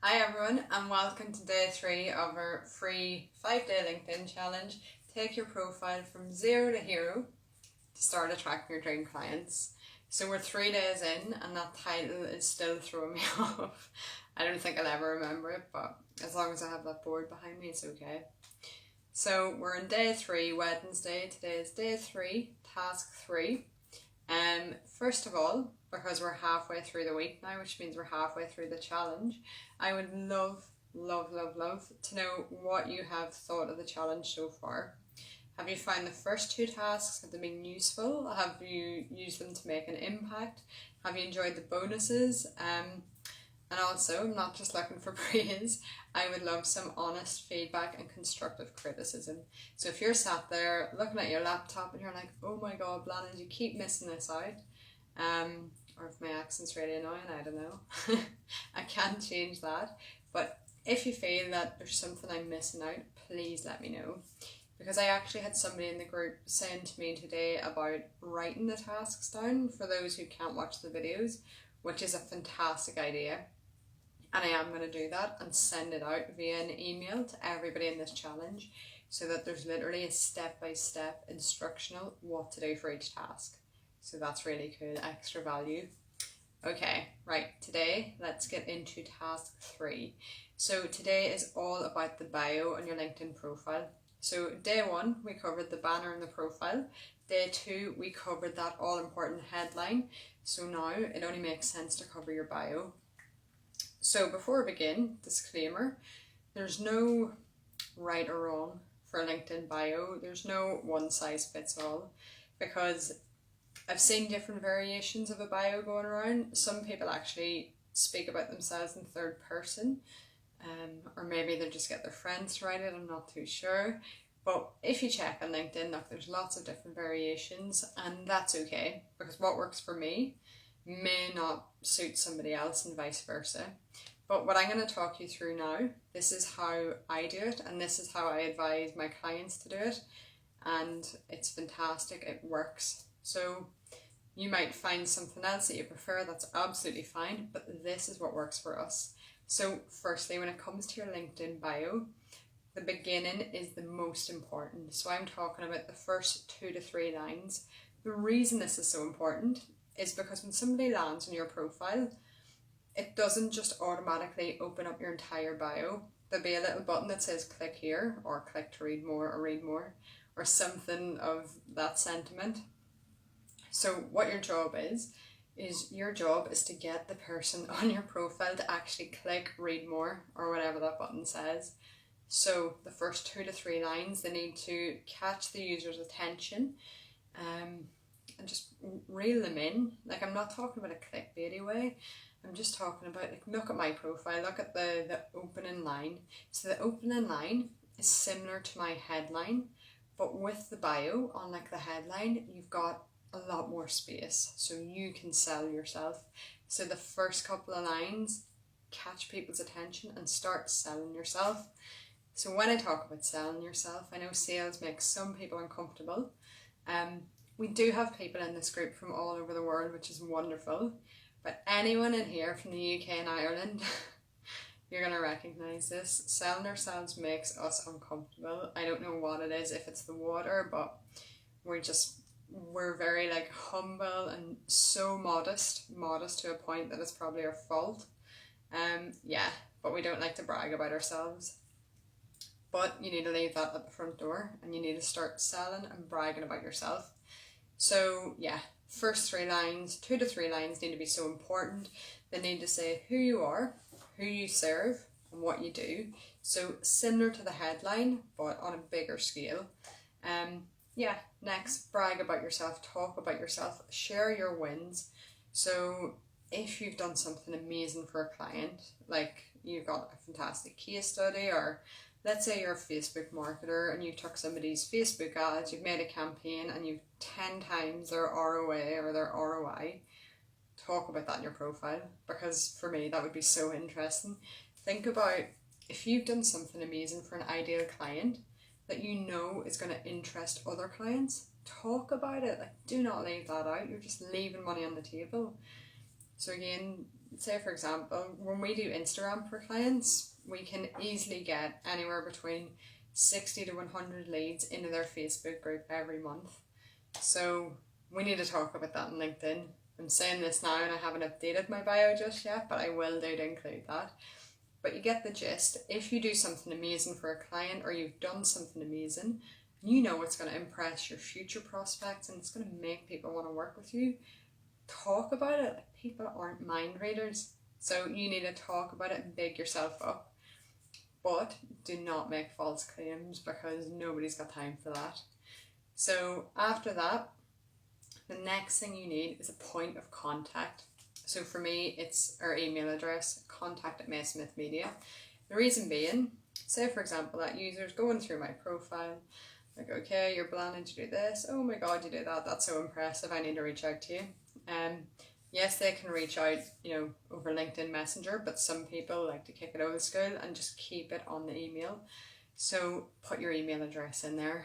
Hi everyone and welcome to day 3 of our free 5-day LinkedIn challenge. Take your profile from zero to hero to start attracting your dream clients. So we're 3 days in and that title is still throwing me off. I don't think I'll ever remember it, but as long as I have that board behind me, it's okay. So we're in day 3, Wednesday. Today is day 3, task 3. First of all, because we're halfway through the week now, which means we're halfway through the challenge, I would love to know what you have thought of the challenge so far. Have you found the first 2 tasks, have they been useful? Have you used them to make an impact? Have you enjoyed the bonuses? And also, I'm not just looking for praise, I would love some honest feedback and constructive criticism. So if you're sat there looking at your laptop and you're like, oh my god, Blannon, you keep missing this out, or if my accent's really annoying, I don't know. I can't change that. But if you feel that there's something I'm missing out, please let me know. Because I actually had somebody in the group saying to me today about writing the tasks down for those who can't watch the videos, which is a fantastic idea. And I am going to do that and send it out via an email to everybody in this challenge so that there's literally a step-by-step instructional what to do for each task. So that's really cool, extra value. Okay, right, today let's get into task 3. So today is all about the bio on your LinkedIn profile. So day 1, we covered the banner and the profile. Day 2, we covered that all-important headline. So now it only makes sense to cover your bio. So before we begin, disclaimer, there's no right or wrong for a LinkedIn bio. There's no one size fits all, because I've seen different variations of a bio going around. Some people actually speak about themselves in third person, or maybe they just get their friends to write it, I'm not too sure. But if you check on LinkedIn, look, there's lots of different variations, and that's okay, because what works for me may not suit somebody else and vice versa. But what I'm going to talk you through now, this is how I do it, and this is how I advise my clients to do it, and it's fantastic, it works. So you might find something else that you prefer, that's absolutely fine, but this is what works for us. So firstly, when it comes to your LinkedIn bio, the beginning is the most important. So I'm talking about the first 2 to 3 lines. The reason this is so important is because when somebody lands on your profile, it doesn't just automatically open up your entire bio. There'll be a little button that says click here, or click to read more, or something of that sentiment. So what your job is your job is to get the person on your profile to actually click read more, or whatever that button says. So the first 2 to 3 lines, they need to catch the user's attention, and just reel them in. Like, I'm not talking about a clickbaity way. I'm just talking about, like, look at my profile, look at the opening line. So the opening line is similar to my headline, but with the bio on, like, the headline, you've got a lot more space so you can sell yourself. So the first couple of lines, catch people's attention and start selling yourself. So when I talk about selling yourself, I know sales makes some people uncomfortable. We do have people in this group from all over the world, which is wonderful. But anyone in here from the UK and Ireland, you're going to recognise this. Selling ourselves makes us uncomfortable. I don't know what it is, if it's the water, but we're very, like, humble and so modest to a point that it's probably our fault. But we don't like to brag about ourselves. But you need to leave that at the front door, and you need to start selling and bragging about yourself. So yeah, first 3 lines, 2 to 3 lines need to be so important. They need to say who you are, who you serve, and what you do. So similar to the headline, but on a bigger scale. Next, brag about yourself, talk about yourself, share your wins. So if you've done something amazing for a client, like you've got a fantastic case study, or let's say you're a Facebook marketer and you took somebody's Facebook ads, you've made a campaign and you've 10 times their ROA or their ROI, talk about that in your profile, because for me that would be so interesting. Think about if you've done something amazing for an ideal client that you know is going to interest other clients, talk about it. Like, do not leave that out. You're just leaving money on the table. So again, say for example, when we do Instagram for clients, we can easily get anywhere between 60 to 100 leads into their Facebook group every month. So we need to talk about that on LinkedIn. I'm saying this now and I haven't updated my bio just yet, but I will do to include that. But you get the gist. If you do something amazing for a client, or you've done something amazing, you know it's going to impress your future prospects and it's going to make people want to work with you. Talk about it. People aren't mind readers, so you need to talk about it and big yourself up. But do not make false claims, because nobody's got time for that. So after that, the next thing you need is a point of contact. So for me, it's our email address, contact@maysmithmedia. The reason being, say for example that user's going through my profile, like, okay, you're planning to do this, oh my god, you do that, that's so impressive, I need to reach out to you. Yes, they can reach out, over LinkedIn Messenger, but some people like to kick it old school and just keep it on the email. So put your email address in there.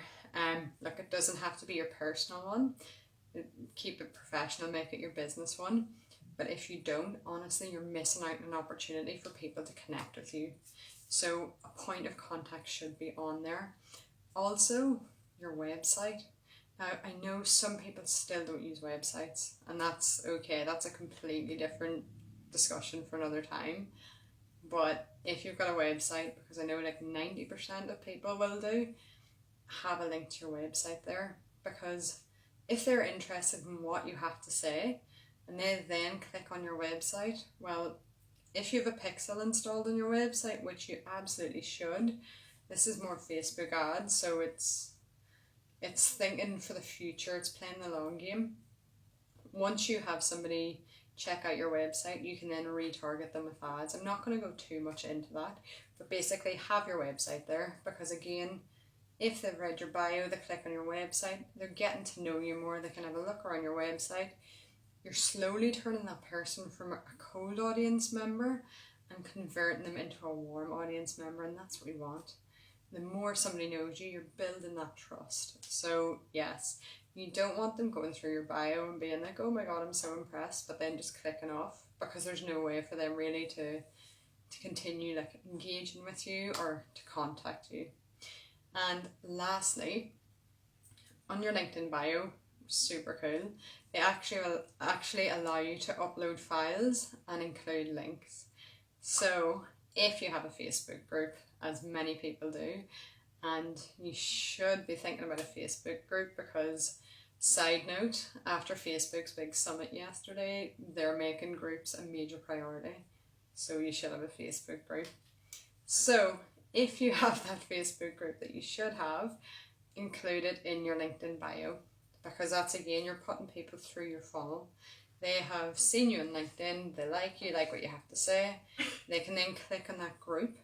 Look, it doesn't have to be your personal one. Keep it professional, make it your business one. But if you don't, honestly, you're missing out on an opportunity for people to connect with you. So a point of contact should be on there. Also, your website. Now, I know some people still don't use websites, and that's okay. That's a completely different discussion for another time. But if you've got a website, because I know like 90% of people will do, have a link to your website there. Because if they're interested in what you have to say, and they then click on your website, well, if you have a pixel installed on your website, which you absolutely should, this is more Facebook ads, so it's thinking for the future, it's playing the long game. Once you have somebody check out your website, you can then retarget them with ads. I'm not going to go too much into that, but basically have your website there, because again, if they've read your bio, they click on your website, they're getting to know you more, they can have a look around your website. You're slowly turning that person from a cold audience member and converting them into a warm audience member, and that's what we want. The more somebody knows you, you're building that trust. So yes, you don't want them going through your bio and being like, oh my god, I'm so impressed, but then just clicking off, because there's no way for them really to continue like engaging with you or to contact you. And lastly, on your LinkedIn bio, super cool, they actually allow you to upload files and include links. So if you have a Facebook group, as many people do, and you should be thinking about a Facebook group, because side note, after Facebook's big summit yesterday, they're making groups a major priority. So you should have a Facebook group. So if you have that Facebook group that you should have, include it in your LinkedIn bio, because that's again, you're putting people through your funnel. They have seen you on LinkedIn, they like you, like what you have to say, they can then click on that group,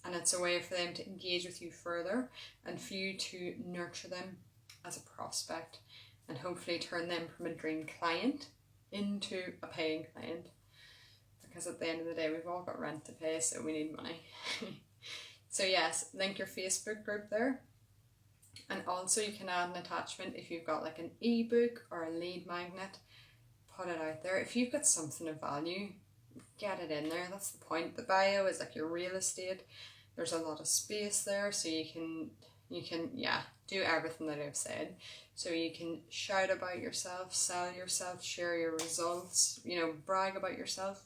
and it's a way for them to engage with you further and for you to nurture them as a prospect and hopefully turn them from a dream client into a paying client, because at the end of the day, we've all got rent to pay, so we need money. So yes, link your Facebook group there. And also you can add an attachment if you've got like an ebook or a lead magnet, put it out there. If you've got something of value, get it in there. That's the point. The bio is like your real estate. There's a lot of space there, so you can do everything that I've said. So you can shout about yourself, sell yourself, share your results, brag about yourself.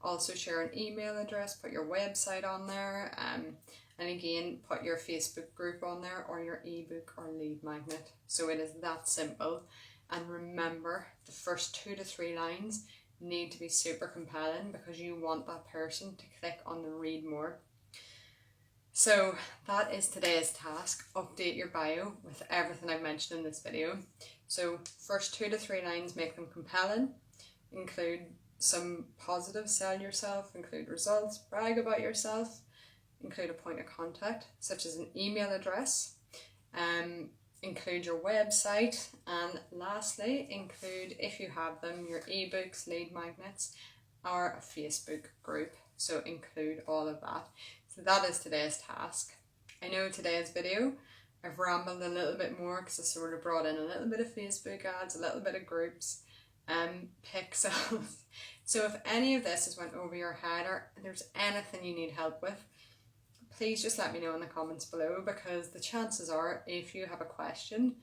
Also share an email address, put your website on there, and again, put your Facebook group on there, or your ebook or lead magnet. So it is that simple. And remember, the first 2 to 3 lines need to be super compelling, because you want that person to click on the read more. So that is today's task. Update your bio with everything I've mentioned in this video. So first 2 to 3 lines, make them compelling, include some positive, sell yourself, include results, brag about yourself, include a point of contact, such as an email address, include your website, and lastly, include, if you have them, your ebooks, lead magnets, or a Facebook group. So include all of that. So that is today's task. I know today's video, I've rambled a little bit more because I sort of brought in a little bit of Facebook ads, a little bit of groups, pixels. So if any of this has went over your head or there's anything you need help with, please just let me know in the comments below, because the chances are if you have a question,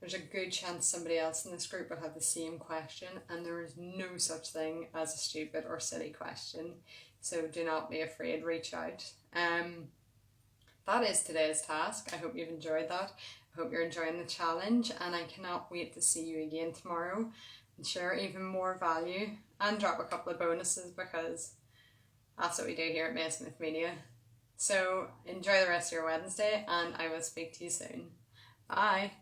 there's a good chance somebody else in this group will have the same question, and there is no such thing as a stupid or silly question. So do not be afraid, reach out. That is today's task. I hope you've enjoyed that. I hope you're enjoying the challenge, and I cannot wait to see you again tomorrow and share even more value and drop a couple of bonuses, because that's what we do here at May Smith Media. So enjoy the rest of your Wednesday, and I will speak to you soon. Bye.